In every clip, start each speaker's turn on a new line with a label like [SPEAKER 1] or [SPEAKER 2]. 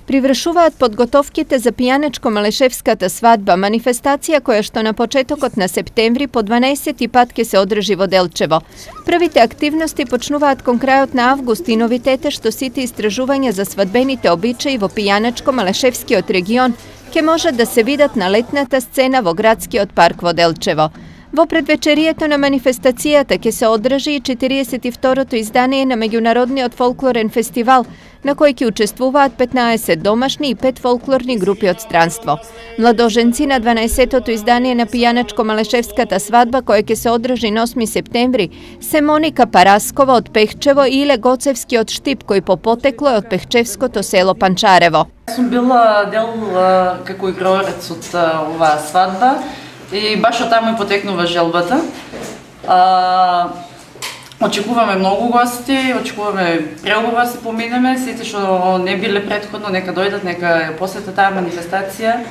[SPEAKER 1] Привршуваат подготовките за пијанечко-малешевската свадба, манифестација која што на почетокот на септември по 12 пат ќе се одржи во Делчево. Првите активности почнуваат кон крајот на август и новитете што сите истражувања за свадбените обичаи во пијанечко-малешевскиот регион ќе може да се видат на летната сцена во градскиот парк во Делчево. Во предвечерието на манифестацијата ќе се одржи и 42-то издание на меѓународниот фолклорен фестивал, на кој ќе учествуваат 15 домашни и 5 фолклорни групи од странство. Младоженци на 12-тото издание на пијанечко-малешевската свадба, која ќе се одржи на 8 септември, се Моника Параскова од Пехчево и Иле Гоцевски од Штип, кој по потекло е од Пехчевското село Панчарево.
[SPEAKER 2] Сум била дел како играорец од оваа свадба. И баш од таму и потекнува желбата. Очекуваме многу гости, очекуваме преубаво да се поминеме, сите што не биле претходно, нека дојдат, нека ја посетат таа манифестација.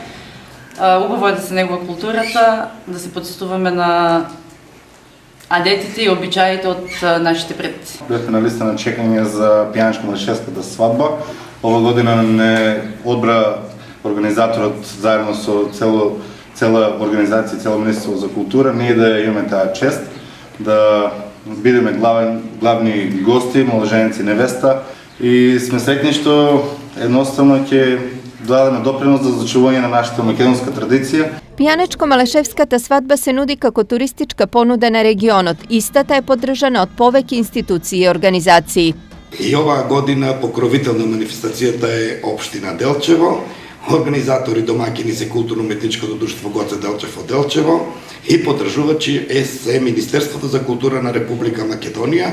[SPEAKER 2] Убаво е да се негува културата, да се подсетуваме на адетите и обичаите од нашите предци.
[SPEAKER 3] Бевте на листа на чекање за пијанечко-малешевската свадба. Ова година не одбра организаторот заедно со цела организација, цела Министерство за култура, ние да имаме таа чест, да бидеме главни гости, младоженици, невеста и сме среќни што едноставно ќе дадеме допринос за зачување на нашата македонска традиција.
[SPEAKER 1] Пијанечко-малешевската свадба се нуди како туристичка понуда на регионот. Истата е поддржана од повеќе институции и организации.
[SPEAKER 4] И оваа година покровител на манифестацијата е општина Делчево. Организатори домаќини се културно-уметничкото друштво Гоце Делчев од Делчево и поддржувачи се Министерството за култура на Република Македонија,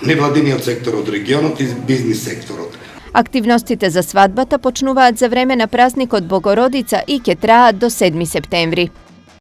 [SPEAKER 4] невладиниот сектор од регионот и бизнис секторот.
[SPEAKER 1] Активностите за свадбата почнуваат за време на празникот Богородица и ќе траат до 7 септември.